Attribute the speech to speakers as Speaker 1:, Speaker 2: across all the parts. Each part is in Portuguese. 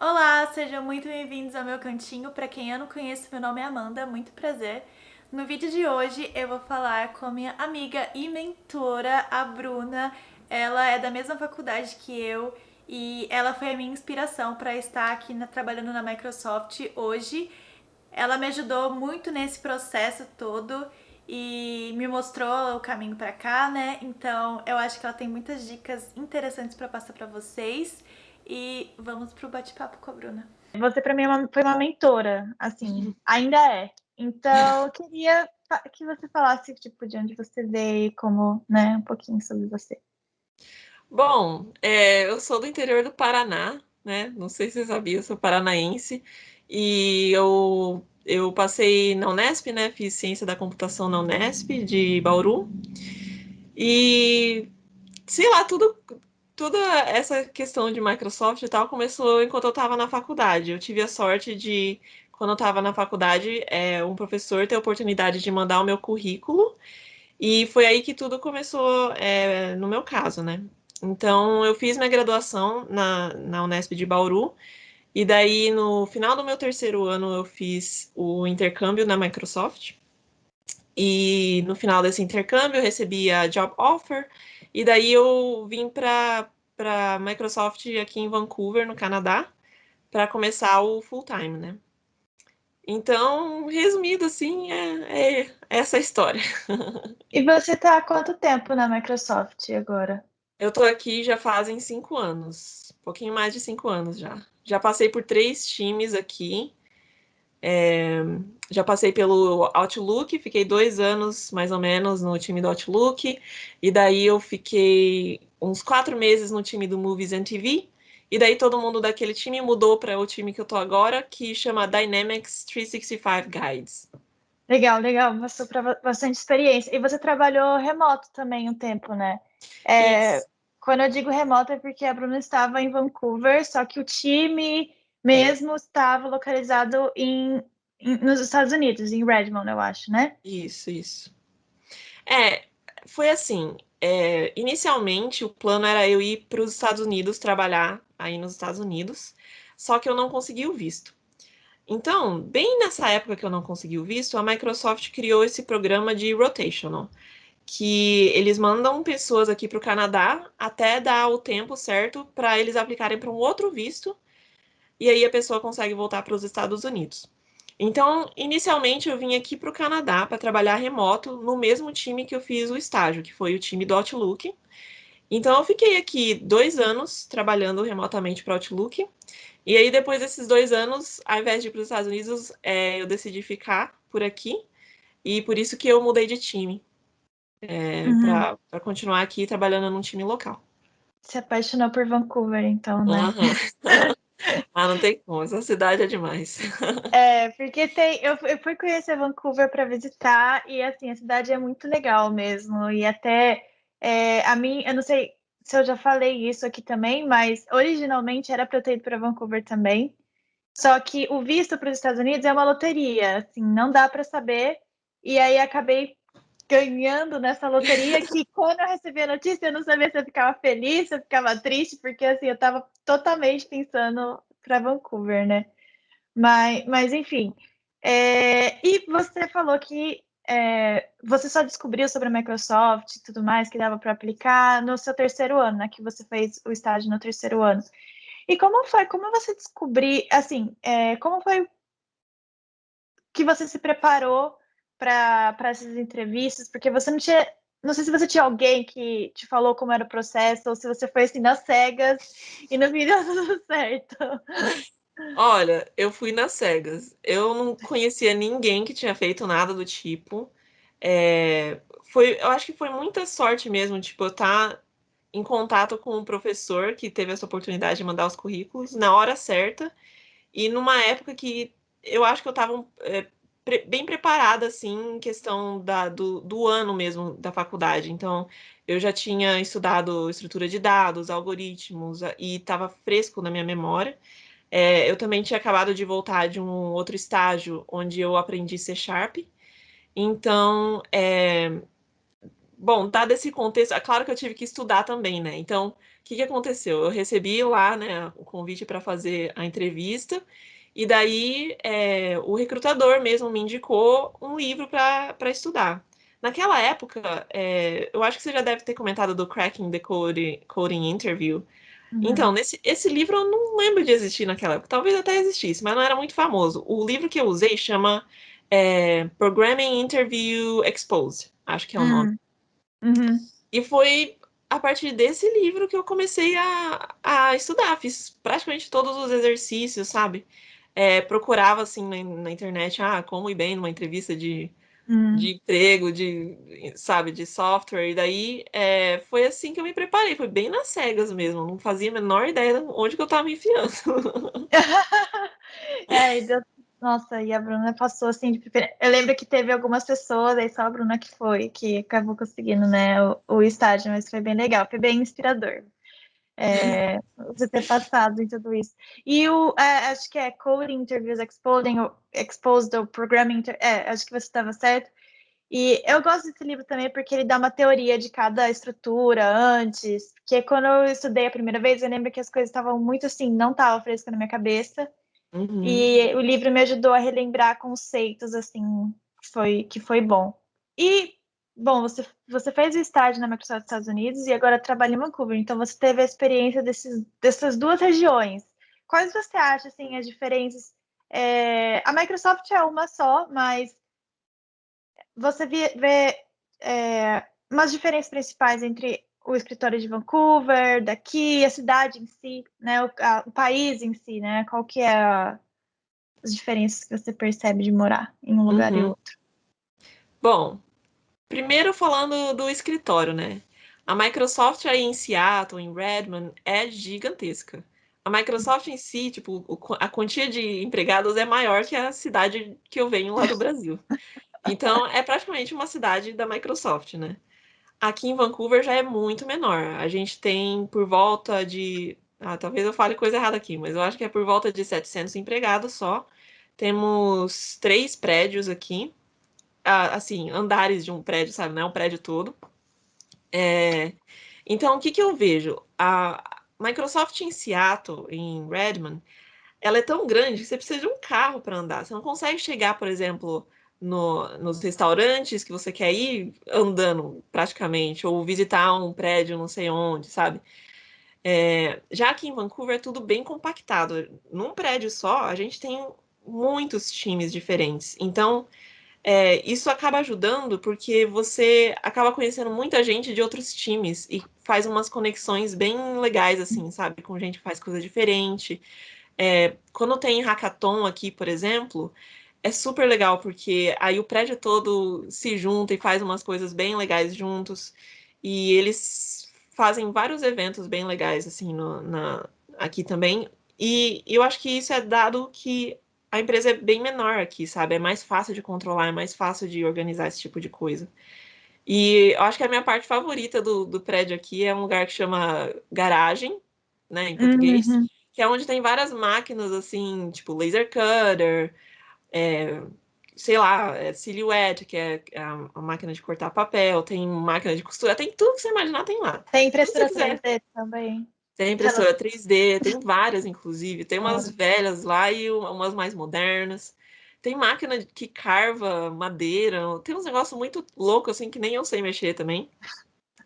Speaker 1: Olá, sejam muito bem-vindos ao meu cantinho. Para quem eu não conheço, meu nome é Amanda, muito prazer. No vídeo de hoje eu vou falar com a minha amiga e mentora, a Bruna. Ela é da mesma faculdade que eu e ela foi a minha inspiração para estar aqui trabalhando na Microsoft hoje. Ela me ajudou muito nesse processo todo e me mostrou o caminho para cá, né? Então, eu acho que ela tem muitas dicas interessantes para passar para vocês e vamos pro bate-papo com a Bruna. Você para mim foi uma mentora, assim, ainda é. Então, eu queria que você falasse tipo de onde você veio, como, né, um pouquinho sobre você.
Speaker 2: Bom, eu sou do interior do Paraná, né? Não sei se você sabia, eu sou paranaense. E eu passei na Unesp, né? Fiz ciência da computação na Unesp de Bauru. E, sei lá, toda essa questão de Microsoft e tal começou enquanto eu estava na faculdade. Eu tive a sorte de, quando eu estava na faculdade, um professor ter a oportunidade de mandar o meu currículo. E foi aí que tudo começou, no meu caso, né? Então, eu fiz minha graduação na Unesp de Bauru, e daí, no final do meu terceiro ano, eu fiz o intercâmbio na Microsoft. E no final desse intercâmbio, eu recebi a job offer, e daí eu vim para Microsoft aqui em Vancouver, no Canadá, para começar o full time, né? Então, resumido assim, é essa a história.
Speaker 1: E você tá há quanto tempo na Microsoft agora?
Speaker 2: Eu tô aqui já fazem 5 anos, um pouquinho mais de 5 anos já. Já passei por 3 times aqui. é, Já passei pelo Outlook, fiquei 2 anos mais ou menos no time do Outlook, e daí eu fiquei uns 4 meses no time do Movies and TV, e daí todo mundo daquele time mudou para o time que eu tô agora, que chama Dynamics 365 Guides.
Speaker 1: Legal, legal, passou para bastante experiência. E você trabalhou remoto também um tempo, né? É,
Speaker 2: Isso.
Speaker 1: quando eu digo remoto é porque a Bruna estava em Vancouver, só que o time mesmo estava localizado nos Estados Unidos, em Redmond, eu acho, né?
Speaker 2: Isso. É, Foi assim. Inicialmente, o plano era eu ir para os Estados Unidos trabalhar aí nos Estados Unidos, só que eu não consegui o visto. Então, bem nessa época que eu não consegui o visto, a Microsoft criou esse programa de rotational, que eles mandam pessoas aqui para o Canadá até dar o tempo certo para eles aplicarem para um outro visto, e aí a pessoa consegue voltar para os Estados Unidos. Então, inicialmente eu vim aqui para o Canadá para trabalhar remoto no mesmo time que eu fiz o estágio, que foi o time do Outlook. Então, eu fiquei aqui 2 anos trabalhando remotamente para o Outlook. E aí, depois desses 2 anos, ao invés de ir para os Estados Unidos, eu decidi ficar por aqui. E por isso que eu mudei de time,
Speaker 1: Uhum.
Speaker 2: para continuar aqui trabalhando num time local.
Speaker 1: Se apaixonou por Vancouver, então, né?
Speaker 2: Aham. Ah, não tem como, essa cidade é demais.
Speaker 1: É, porque eu fui conhecer Vancouver para visitar e assim a cidade é muito legal mesmo e até a mim eu não sei se eu já falei isso aqui também, mas originalmente era para eu ter ido para Vancouver também. Só que o visto para os Estados Unidos é uma loteria, assim, não dá para saber. E aí acabei ganhando nessa loteria que quando eu recebi a notícia eu não sabia se eu ficava feliz, se eu ficava triste, porque assim eu estava totalmente pensando para Vancouver, né? Mas enfim. E você falou que você só descobriu sobre a Microsoft e tudo mais que dava para aplicar no seu terceiro ano, né? Que você fez o estágio no terceiro ano. E como foi? Como você descobriu? Assim, como foi que você se preparou para essas entrevistas? Porque você não tinha. Não sei se você tinha alguém que te falou como era o processo, ou se você foi assim nas cegas e no fim deu tudo certo.
Speaker 2: Olha, eu fui nas cegas. Eu não conhecia ninguém que tinha feito nada do tipo. Eu acho que foi muita sorte mesmo, tipo, eu estar em contato com um professor que teve essa oportunidade de mandar os currículos na hora certa e numa época que eu acho que eu estava bem preparada, assim, em questão do ano mesmo da faculdade. Então, eu já tinha estudado estrutura de dados, algoritmos, e estava fresco na minha memória. Eu também tinha acabado de voltar de um outro estágio onde eu aprendi C Sharp. Então, bom, dado esse contexto, é claro que eu tive que estudar também, né? Então, o que que aconteceu? Eu recebi lá, né, o convite para fazer a entrevista, e daí o recrutador mesmo me indicou um livro para estudar. Naquela época, eu acho que você já deve ter comentado do Cracking the Coding Interview. Então,
Speaker 1: Uhum.
Speaker 2: esse livro eu não lembro de existir naquela época. Talvez até existisse, mas não era muito famoso. O livro que eu usei chama Programming Interview Exposed, acho que é o nome.
Speaker 1: Uhum. Uhum.
Speaker 2: E foi a partir desse livro que eu comecei a estudar. Fiz praticamente todos os exercícios, sabe? Procurava assim na internet, como ir bem numa entrevista de
Speaker 1: Uhum.
Speaker 2: emprego, sabe, de software. E daí foi assim que eu me preparei. Foi bem nas cegas mesmo. Não fazia a menor ideia de onde que eu tava me enfiando.
Speaker 1: E nossa, e a Bruna passou assim de primeira. Eu lembro que teve algumas pessoas, aí só a Bruna que foi, que acabou conseguindo, né, o estágio, mas foi bem legal, foi bem inspirador. Você ter passado em tudo isso. E acho que é Coding Interviews Exposed ou Programming, acho que você estava certo. E eu gosto desse livro também porque ele dá uma teoria de cada estrutura antes, porque quando eu estudei a primeira vez, eu lembro que as coisas estavam muito assim, não estavam frescas na minha cabeça,
Speaker 2: Uhum,
Speaker 1: e o livro me ajudou a relembrar conceitos, assim, que foi bom. E, bom, você fez o estágio na Microsoft dos Estados Unidos e agora trabalha em Vancouver, então você teve a experiência dessas duas regiões. Quais você acha, assim, as diferenças? A Microsoft é uma só, mas você vê umas diferenças principais entre o escritório de Vancouver, daqui, a cidade em si, né, o país em si, né? Qual que é as diferenças que você percebe de morar em um lugar e
Speaker 2: uhum.
Speaker 1: outro?
Speaker 2: Bom, primeiro falando do escritório, né? A Microsoft aí em Seattle, em Redmond, é gigantesca. A Microsoft em si, tipo, a quantia de empregados é maior que a cidade que eu venho lá do Brasil. Então, é praticamente uma cidade da Microsoft, né? Aqui em Vancouver já é muito menor. A gente tem por volta de. Talvez eu fale coisa errada aqui, mas eu acho que é por volta de 700 empregados só. Temos 3 prédios aqui, assim, andares de um prédio, sabe? Não é um prédio todo. É, Então, o que que eu vejo? A Microsoft em Seattle, em Redmond, ela é tão grande que você precisa de um carro para andar. Você não consegue chegar, por exemplo, nos restaurantes que você quer ir andando praticamente, ou visitar um prédio não sei onde, sabe? Já que em Vancouver é tudo bem compactado. Num prédio só, a gente tem muitos times diferentes. Então, isso acaba ajudando porque você acaba conhecendo muita gente de outros times e faz umas conexões bem legais, assim, sabe? Com gente que faz coisa diferente. Quando tem hackathon aqui, por exemplo, é super legal, porque aí o prédio todo se junta e faz umas coisas bem legais juntos. E eles fazem vários eventos bem legais, assim, aqui também. E eu acho que isso é dado que a empresa é bem menor aqui, sabe? É mais fácil de controlar, é mais fácil de organizar esse tipo de coisa. E eu acho que a minha parte favorita do prédio aqui é um lugar que chama garagem, né, em português,
Speaker 1: Uhum.
Speaker 2: que é onde tem várias máquinas, assim, tipo laser cutter, é, sei lá, silhouette, que é a máquina de cortar papel, tem máquina de costura, tem tudo que você imaginar, tem lá.
Speaker 1: Tem
Speaker 2: Tudo que você
Speaker 1: impressora
Speaker 2: quiser.
Speaker 1: 3D também.
Speaker 2: Tem
Speaker 1: Aquelas.
Speaker 2: impressora 3D, tem várias, inclusive. Tem umas
Speaker 1: Adoro.
Speaker 2: velhas lá e umas mais modernas. Tem máquina que carva madeira. Tem uns negócios muito loucos, assim, que nem eu sei mexer também.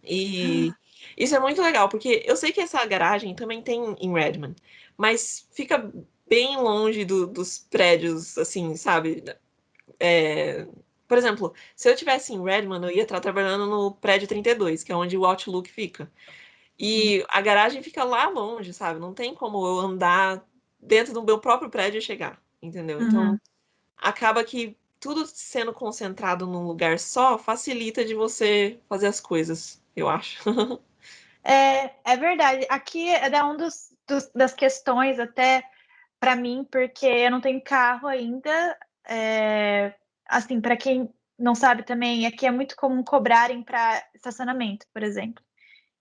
Speaker 2: E isso é muito legal, porque eu sei que essa garagem também tem em Redmond, mas fica bem longe dos prédios, assim, sabe? É, Por exemplo, se eu tivesse em Redmond, eu ia estar trabalhando no prédio 32, que é onde o Outlook fica. E a garagem fica lá longe, sabe? Não tem como eu andar dentro do meu próprio prédio e chegar, entendeu? Então,
Speaker 1: Uhum.
Speaker 2: acaba que tudo sendo concentrado num lugar só facilita de você fazer as coisas, eu acho.
Speaker 1: É verdade. Aqui é um das questões até para mim, porque eu não tenho carro ainda. Assim, para quem não sabe também, aqui é muito comum cobrarem para estacionamento, por exemplo.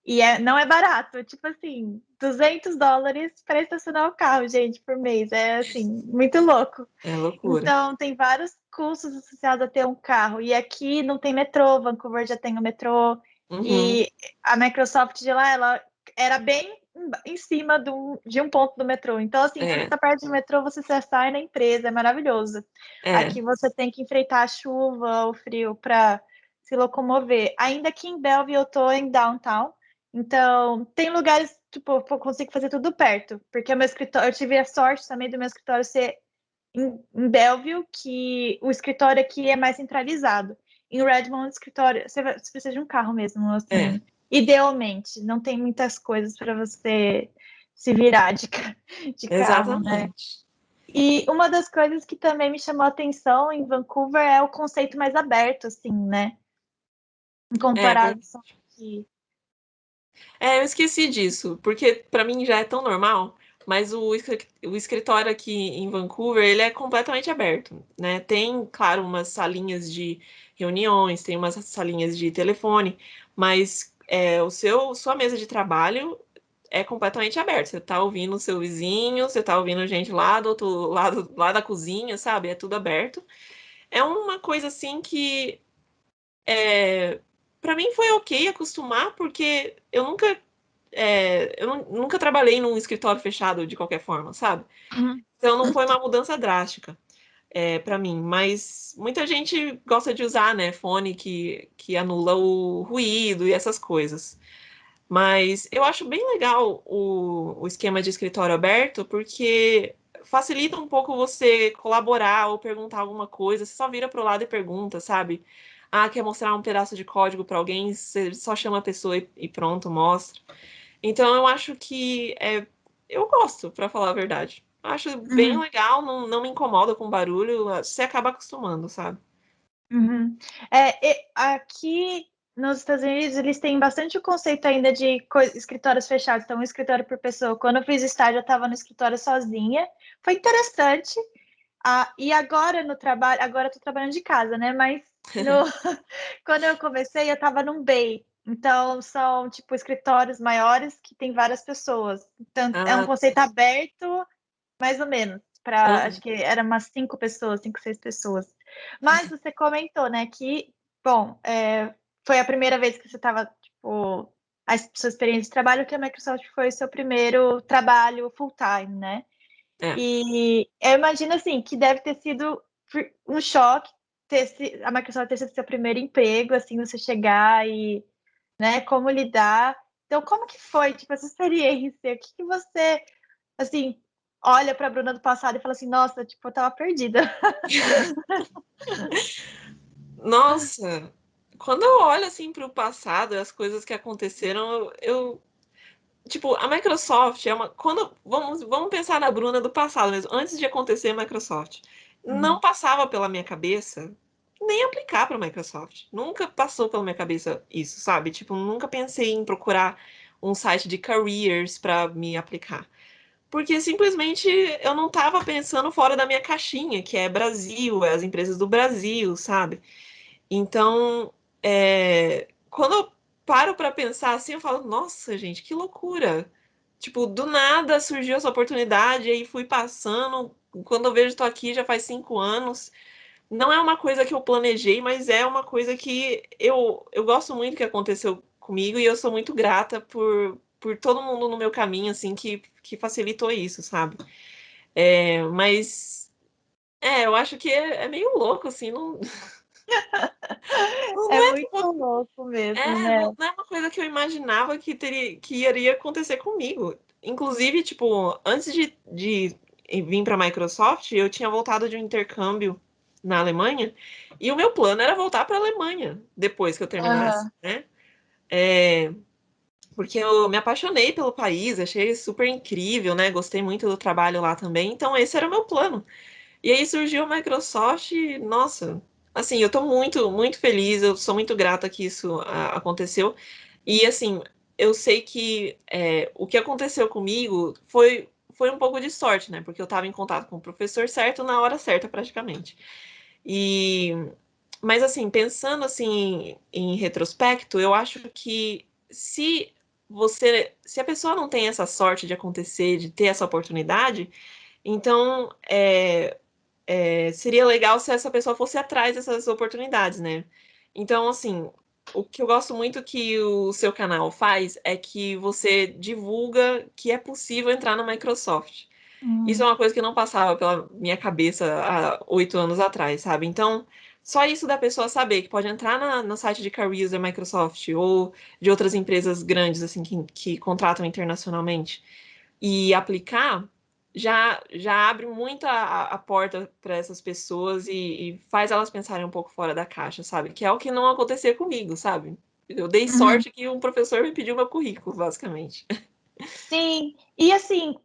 Speaker 1: E não é barato, tipo assim, $200 para estacionar o carro, gente, por mês. É assim, muito louco.
Speaker 2: É loucura.
Speaker 1: Então, tem vários custos associados a ter um carro. E aqui não tem metrô, Vancouver já tem o metrô.
Speaker 2: Uhum.
Speaker 1: E a Microsoft de lá, ela era bem em cima de um ponto do metrô. Então, assim, se você
Speaker 2: É,
Speaker 1: está perto do metrô, você já sai na empresa, é maravilhoso.
Speaker 2: é,
Speaker 1: Aqui você tem que enfrentar a chuva, o frio para se locomover. Ainda aqui em Bellevue, eu tô em downtown. Então, tem lugares, tipo, eu consigo fazer tudo perto, porque o meu escritório, eu tive a sorte também do meu escritório ser em Bellevue, que o escritório aqui é mais centralizado. Em Redmond, o escritório, você precisa de um carro mesmo,
Speaker 2: é,
Speaker 1: assim, idealmente, não tem muitas coisas para você se virar de carro, né?
Speaker 2: exatamente.
Speaker 1: E uma das coisas que também me chamou a atenção em Vancouver é o conceito mais aberto, assim, né? Em
Speaker 2: É,
Speaker 1: comparação aqui.
Speaker 2: eu esqueci disso, porque para mim já é tão normal, mas o escritório aqui em Vancouver, ele é completamente aberto, né? Tem, claro, umas salinhas de reuniões, tem umas salinhas de telefone, mas sua mesa de trabalho é completamente aberta. Você tá ouvindo o seu vizinho, você tá ouvindo gente lá do outro lado, lá da cozinha, sabe? É tudo aberto. É uma coisa assim que para mim foi ok acostumar, porque eu nunca trabalhei num escritório fechado de qualquer forma, sabe?
Speaker 1: Uhum.
Speaker 2: Então não foi uma mudança drástica para mim, mas muita gente gosta de usar, né, fone que anula o ruído e essas coisas. Mas eu acho bem legal o esquema de escritório aberto, porque facilita um pouco você colaborar ou perguntar alguma coisa. Você só vira pro lado e pergunta, sabe? Ah, quer mostrar um pedaço de código para alguém? Você só chama a pessoa e pronto, mostra. Então eu acho que eu gosto, para falar a verdade. Acho bem
Speaker 1: Uhum.
Speaker 2: legal, não me incomoda com barulho, você acaba acostumando, sabe?
Speaker 1: Uhum. Aqui nos Estados Unidos, eles têm bastante o conceito ainda de escritórios fechados, então um escritório por pessoa. Quando eu fiz estágio, eu estava no escritório sozinha. Foi interessante. E agora no trabalho, agora eu estou trabalhando de casa, né? Mas quando eu comecei, eu estava num bay. Então, são tipo escritórios maiores que tem várias pessoas. Então, é um
Speaker 2: Ah,
Speaker 1: conceito aberto, mais ou menos, para
Speaker 2: aham,
Speaker 1: acho que eram umas 5 pessoas, 5, 6 pessoas. Mas você comentou, né, que, bom, foi a primeira vez que você estava, tipo, a sua experiência de trabalho, que a Microsoft foi o seu primeiro trabalho full-time, né?
Speaker 2: é.
Speaker 1: E eu imagino, assim, que deve ter sido um choque a Microsoft ter sido seu primeiro emprego, assim, você chegar e, né, como lidar. Então, como que foi, tipo, essa experiência? O que que você assim, olha pra Bruna do passado e fala assim, nossa, tipo, eu tava perdida.
Speaker 2: Nossa, quando eu olho assim para o passado, as coisas que aconteceram, tipo, a Microsoft é uma. Quando vamos pensar na Bruna do passado mesmo, antes de acontecer a Microsoft, não
Speaker 1: Uhum.
Speaker 2: passava pela minha cabeça nem aplicar para a Microsoft. Nunca passou pela minha cabeça isso, sabe? Tipo, nunca pensei em procurar um site de careers para me aplicar. Porque simplesmente eu não estava pensando fora da minha caixinha, que é Brasil, é as empresas do Brasil, sabe? Então, quando eu paro para pensar assim, eu falo, nossa, gente, que loucura. Tipo, do nada surgiu essa oportunidade, aí fui passando. Quando eu vejo, tô aqui já faz 5 anos. Não é uma coisa que eu planejei, mas é uma coisa que eu gosto muito que aconteceu comigo e eu sou muito grata por todo mundo no meu caminho, assim, que facilitou isso, sabe? Mas, eu acho que é meio louco, assim, não, não
Speaker 1: É
Speaker 2: é
Speaker 1: muito louco mesmo,
Speaker 2: É,
Speaker 1: né?
Speaker 2: não é uma coisa que eu imaginava que iria acontecer comigo. Inclusive, tipo, antes de vir para a Microsoft, eu tinha voltado de um intercâmbio na Alemanha, e o meu plano era voltar para a Alemanha depois que eu terminasse,
Speaker 1: Aham.
Speaker 2: né? É, porque eu me apaixonei pelo país, achei super incrível, né? Gostei muito do trabalho lá também, então esse era o meu plano. E aí surgiu a Microsoft e, nossa, assim, eu tô muito, muito feliz, eu sou muito grata que isso aconteceu. E, assim, eu sei que o que aconteceu comigo foi um pouco de sorte, né? Porque eu estava em contato com o professor certo na hora certa, praticamente. E, mas, assim, pensando, assim, em retrospecto, eu acho que se se a pessoa não tem essa sorte de acontecer, de ter essa oportunidade, então seria legal se essa pessoa fosse atrás dessas oportunidades, né? Então, assim, o que eu gosto muito que o seu canal faz é que você divulga que é possível entrar na Microsoft. Isso é uma coisa que não passava pela minha cabeça há 8 anos atrás, sabe? Então, só isso da pessoa saber que pode entrar no site de careers da Microsoft ou de outras empresas grandes, assim, que contratam internacionalmente e aplicar, já abre muito a porta para essas pessoas e faz elas pensarem um pouco fora da caixa, sabe? Que é o que não acontecia comigo, sabe? Eu dei
Speaker 1: Uhum.
Speaker 2: sorte que um professor me pediu meu currículo, basicamente.
Speaker 1: Sim, e assim,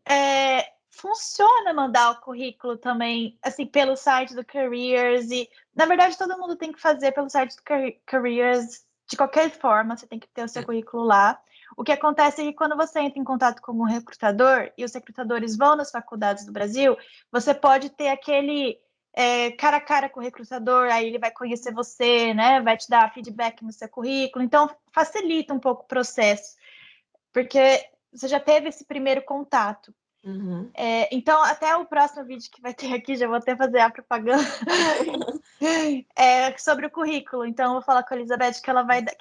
Speaker 1: funciona mandar o currículo também, assim, pelo site do Careers, e na verdade todo mundo tem que fazer pelo site do Careers de qualquer forma, você tem que ter o seu
Speaker 2: É.
Speaker 1: currículo lá. O que acontece é que quando você entra em contato com um recrutador, e os recrutadores vão nas faculdades do Brasil, você pode ter aquele cara a cara com o recrutador, aí ele vai conhecer você, né? Vai te dar feedback no seu currículo, então facilita um pouco o processo, porque você já teve esse primeiro contato.
Speaker 2: Uhum.
Speaker 1: Então, até o próximo vídeo que vai ter aqui, já vou até fazer a propaganda, sobre o currículo. Então, eu vou falar com a Elizabeth que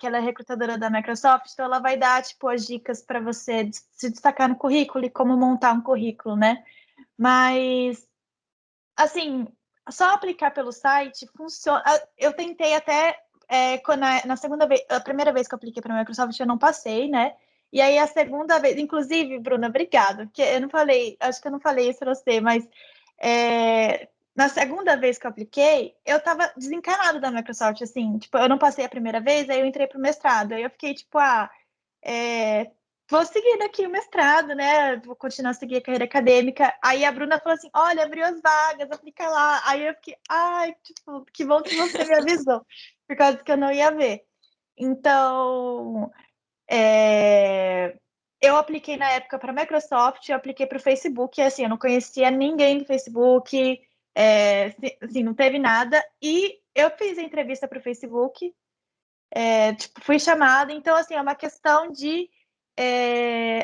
Speaker 1: ela é recrutadora da Microsoft, então ela vai dar, tipo, as dicas para você se destacar no currículo e como montar um currículo, né? Mas, assim, só aplicar pelo site funciona. Eu tentei até na segunda vez, a primeira vez que eu apliquei para a Microsoft, eu não passei, né? E aí a segunda vez, inclusive, Bruna, obrigada, porque eu não falei, acho que eu não falei isso para você, mas na segunda vez que eu apliquei, eu tava desencanada da Microsoft, assim, tipo, eu não passei a primeira vez, aí eu entrei pro mestrado, aí eu fiquei tipo, é, vou seguir daqui o mestrado, né? Vou continuar a seguir a carreira acadêmica. Aí a Bruna falou assim: olha, abriu as vagas, aplica lá. Aí eu fiquei, ai, tipo, que bom que você me avisou, por causa que eu não ia ver. Então, eu apliquei na época para a Microsoft, eu apliquei para o Facebook, e assim, eu não conhecia ninguém do Facebook, assim, não teve nada. E eu fiz a entrevista para o Facebook, tipo, fui chamada, então assim, é uma questão de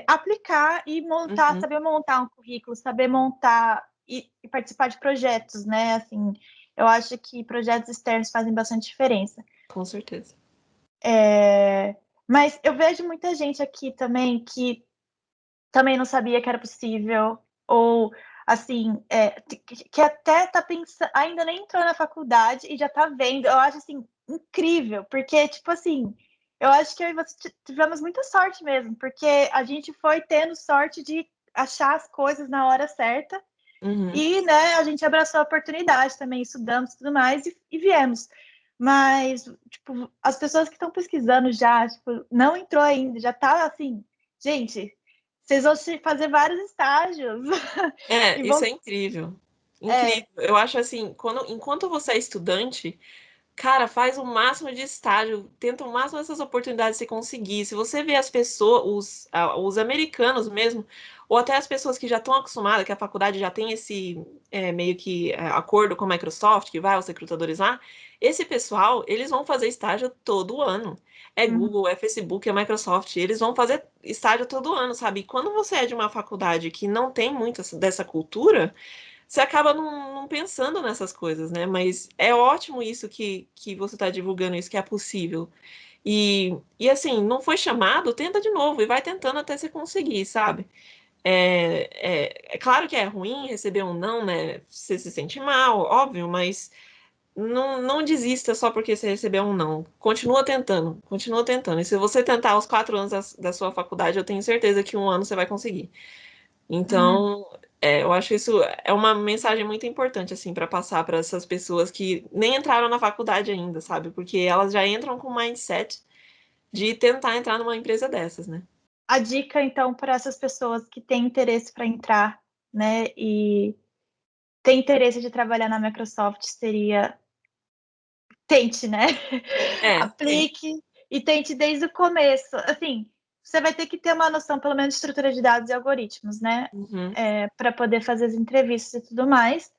Speaker 1: aplicar e montar,
Speaker 2: Uhum.
Speaker 1: saber montar um currículo, saber montar e participar de projetos, né? Assim, eu acho que projetos externos fazem bastante diferença.
Speaker 2: Com certeza.
Speaker 1: Mas eu vejo muita gente aqui também que também não sabia que era possível, ou assim, que até tá pensando, ainda nem entrou na faculdade e já tá vendo. Eu acho assim incrível, porque tipo assim, eu acho que eu e você tivemos muita sorte mesmo, porque a gente foi tendo sorte de achar as coisas na hora certa
Speaker 2: Uhum.
Speaker 1: e, né, a gente abraçou a oportunidade também, estudamos tudo mais e viemos. Mas, tipo, as pessoas que estão pesquisando já, tipo, não entrou ainda, já tá assim, gente, vocês vão fazer vários estágios e
Speaker 2: Isso
Speaker 1: vão.
Speaker 2: é incrível. Incrível.
Speaker 1: É,
Speaker 2: Eu acho assim, enquanto você é estudante, cara, faz o máximo de estágio, tenta o máximo dessas oportunidades se conseguir. Se você vê as pessoas, os americanos mesmo, ou até as pessoas que já estão acostumadas, que a faculdade já tem esse meio que acordo com a Microsoft, que vai aos recrutadores lá, esse pessoal, eles vão fazer estágio todo ano. É
Speaker 1: uhum,
Speaker 2: Google, é Facebook, é Microsoft, eles vão fazer estágio todo ano, sabe? E quando você é de uma faculdade que não tem muito dessa cultura, você acaba não pensando nessas coisas, né? Mas é ótimo isso que você está divulgando, isso que é possível. E assim, não foi chamado, tenta de novo e vai tentando até você conseguir, sabe? É claro que é ruim receber um não, né? Você se sente mal, óbvio, mas não desista só porque você recebeu um não. Continua tentando, continua tentando. E se você tentar os 4 anos da sua faculdade, eu tenho certeza que um ano você vai conseguir.
Speaker 1: uhum.
Speaker 2: Então, eu acho isso é uma mensagem muito importante, assim, para passar para essas pessoas que nem entraram na faculdade ainda, sabe? Porque elas já entram com o mindset de tentar entrar numa empresa dessas, né?
Speaker 1: A dica, então, para essas pessoas que têm interesse para entrar, né, e têm interesse de trabalhar na Microsoft, seria tente, né?
Speaker 2: Tem.
Speaker 1: Aplique e tente desde o começo. Assim, você vai ter que ter uma noção, pelo menos, de estrutura de dados e algoritmos, né?
Speaker 2: Uhum.
Speaker 1: Para poder fazer as entrevistas e tudo mais.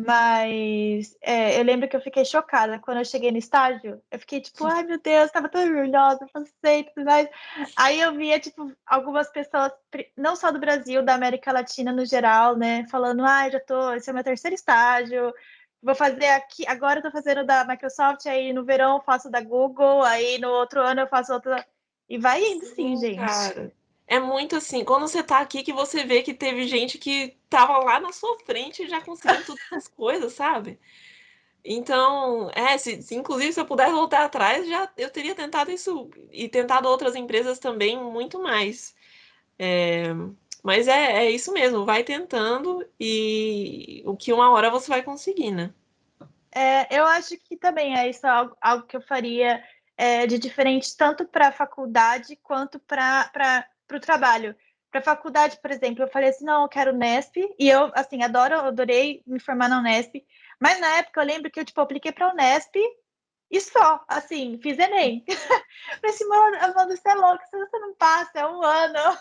Speaker 1: Mas eu lembro que eu fiquei chocada quando eu cheguei no estágio. Eu fiquei tipo, ai meu Deus, tava tão orgulhosa, passei e tudo mais. Aí eu via, tipo, algumas pessoas, não só do Brasil, da América Latina no geral, né, falando, ai, já tô, esse é o meu terceiro estágio, vou fazer aqui, agora eu tô fazendo da Microsoft, aí no verão eu faço da Google, aí no outro ano eu faço outra. E vai indo sim,
Speaker 2: Sim,
Speaker 1: gente.
Speaker 2: cara. É muito assim, quando você tá aqui que você vê que teve gente que tava lá na sua frente já conseguindo todas as coisas, sabe? Então, inclusive se eu pudesse voltar atrás, já eu teria tentado isso e tentado outras empresas também muito mais. É, mas é isso mesmo, vai tentando e o que uma hora você vai conseguir, né?
Speaker 1: Eu acho que também é isso algo que eu faria de diferente tanto para a faculdade quanto para o trabalho. Para a faculdade, por exemplo, eu falei assim, não, eu quero Unesp, e eu, assim, adorei me formar na Unesp, mas na época eu lembro que eu, tipo, apliquei para a Unesp e só, assim, fiz Enem. Falei assim, mano, você é louco, se você não passa, é um ano.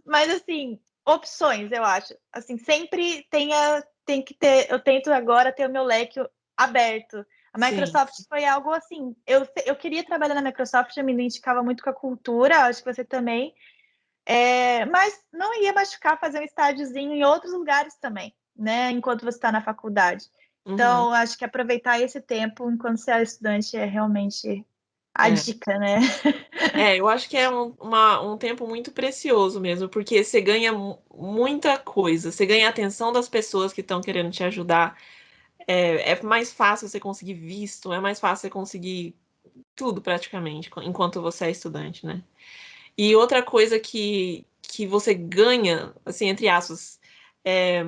Speaker 1: Mas assim, opções, eu acho. Assim, sempre tem que ter, eu tento agora ter o meu leque aberto. A
Speaker 2: Sim.
Speaker 1: Microsoft foi algo assim, eu queria trabalhar na Microsoft, eu me identificava muito com a cultura, acho que você também, mas não ia machucar fazer um estágiozinho em outros lugares também, né, enquanto você está na faculdade.
Speaker 2: Uhum.
Speaker 1: Então, acho que aproveitar esse tempo enquanto você é estudante é realmente a
Speaker 2: É.
Speaker 1: dica, né?
Speaker 2: Eu acho que é um tempo muito precioso mesmo, porque você ganha muita coisa, você ganha a atenção das pessoas que estão querendo te ajudar. É mais fácil você conseguir visto, é mais fácil você conseguir tudo praticamente, enquanto você é estudante, né? E outra coisa que você ganha, assim, entre aspas, é,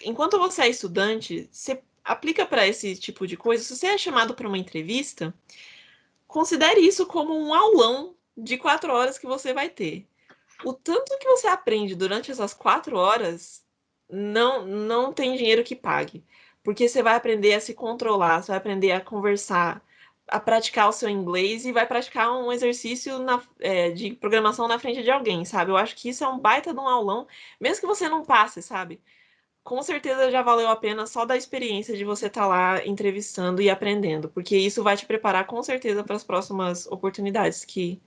Speaker 2: enquanto você é estudante, você aplica para esse tipo de coisa. Se você é chamado para uma entrevista, considere isso como um aulão de 4 horas que você vai ter. O tanto que você aprende durante essas 4 horas não tem dinheiro que pague. Porque você vai aprender a se controlar, você vai aprender a conversar, a praticar o seu inglês e vai praticar um exercício de programação na frente de alguém, sabe? Eu acho que isso é um baita de um aulão, mesmo que você não passe, sabe? Com certeza já valeu a pena só da experiência de você estar lá entrevistando e aprendendo, porque isso vai te preparar com certeza para as próximas oportunidades que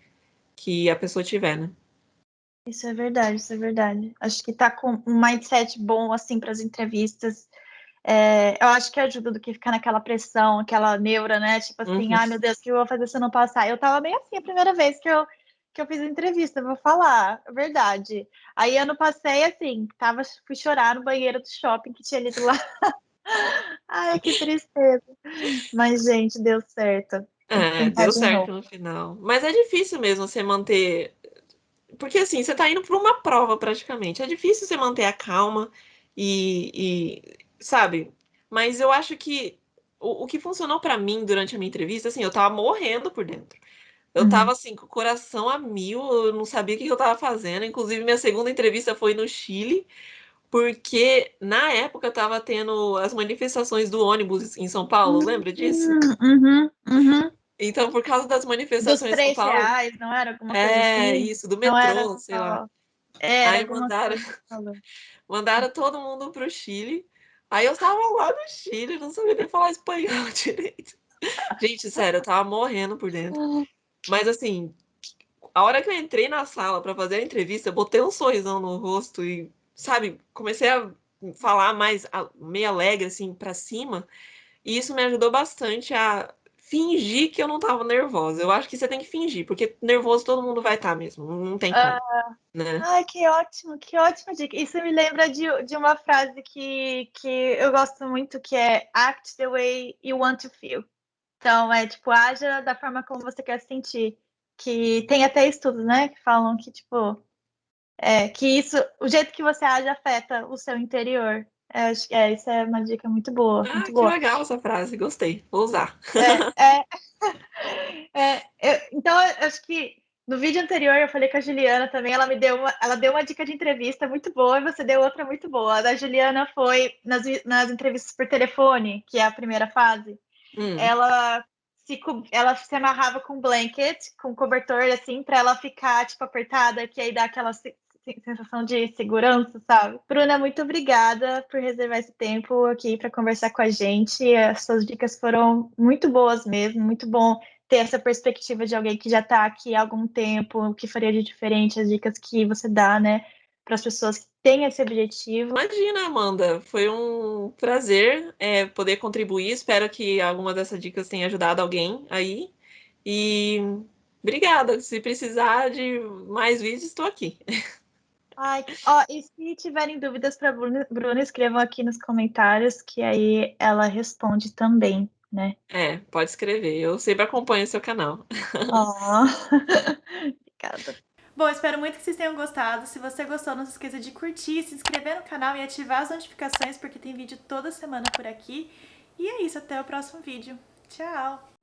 Speaker 2: a pessoa tiver, né?
Speaker 1: Isso é verdade, isso é verdade. Acho que tá com um mindset bom, assim, para as entrevistas. Eu acho que ajuda do que ficar naquela pressão, aquela neura, né? Tipo assim,
Speaker 2: Uhum.
Speaker 1: ai meu Deus, o que eu vou fazer se eu não passar? Eu tava bem assim a primeira vez que eu fiz a entrevista, vou falar, é verdade. Aí eu não passei assim, fui chorar no banheiro do shopping que tinha ali do lado. Ai, que tristeza. Mas, gente, deu certo. Tem que tentar
Speaker 2: Deu
Speaker 1: de novo.
Speaker 2: certo no final. Mas é difícil mesmo você manter. Porque assim, você tá indo para uma prova praticamente. É difícil você manter a calma sabe? Mas eu acho que o que funcionou para mim durante a minha entrevista, assim, eu tava morrendo por dentro. Eu tava
Speaker 1: Uhum.
Speaker 2: assim, com o coração a mil, eu não sabia o que eu tava fazendo. Inclusive, minha segunda entrevista foi no Chile, porque na época tava tendo as manifestações do ônibus em São Paulo, lembra disso?
Speaker 1: Uhum, uhum.
Speaker 2: Então, por causa das
Speaker 1: Dos
Speaker 2: manifestações em São Paulo,
Speaker 1: R$ 3, não era alguma coisa assim?
Speaker 2: isso, do
Speaker 1: Não era
Speaker 2: metrô, sei lá.
Speaker 1: só. Era
Speaker 2: Aí
Speaker 1: alguma
Speaker 2: mandaram,
Speaker 1: coisa falando.
Speaker 2: mandaram todo mundo pro Chile. Aí eu tava lá no Chile, não sabia nem falar espanhol direito. Gente, sério, eu tava morrendo por dentro. Mas assim, a hora que eu entrei na sala pra fazer a entrevista, eu botei um sorrisão no rosto e, sabe, comecei a falar mais meio alegre, assim, pra cima. E isso me ajudou bastante a fingir que eu não tava nervosa. Eu acho que você tem que fingir, porque nervoso todo mundo vai estar mesmo. Não tem como,
Speaker 1: Ah,
Speaker 2: né?
Speaker 1: ai, que ótima dica. Isso me lembra de uma frase que eu gosto muito, que é act the way you want to feel. Então, é tipo, haja da forma como você quer se sentir. Que tem até estudos, né, que falam que, tipo, que isso, o jeito que você age afeta o seu interior. Acho que isso é uma dica muito boa,
Speaker 2: Ah,
Speaker 1: muito
Speaker 2: que
Speaker 1: boa.
Speaker 2: legal essa frase, gostei. Vou usar.
Speaker 1: É, é, então, eu acho que no vídeo anterior eu falei com a Juliana também, ela deu uma dica de entrevista muito boa e você deu outra muito boa. A da Juliana foi nas entrevistas por telefone, que é a primeira fase.
Speaker 2: Hum,
Speaker 1: Ela ela se amarrava com um blanket, com um cobertor, assim, para ela ficar, tipo, apertada, que aí dá aquela sensação de segurança, sabe? Bruna, muito obrigada por reservar esse tempo aqui para conversar com a gente. As suas dicas foram muito boas mesmo, muito bom ter essa perspectiva de alguém que já está aqui há algum tempo, o que faria de diferente, as dicas que você dá, né, para as pessoas que têm esse objetivo.
Speaker 2: Imagina, Amanda, foi um prazer poder contribuir. Espero que alguma dessas dicas tenha ajudado alguém aí. E obrigada. Se precisar de mais vídeos, estou aqui.
Speaker 1: Ai, ó, e se tiverem dúvidas para Bruna, escrevam aqui nos comentários que aí ela responde também, né?
Speaker 2: Pode escrever. Eu sempre acompanho o seu canal.
Speaker 1: Ó, obrigada. Bom, espero muito que vocês tenham gostado. Se você gostou, não se esqueça de curtir, se inscrever no canal e ativar as notificações, porque tem vídeo toda semana por aqui. E é isso, até o próximo vídeo. Tchau!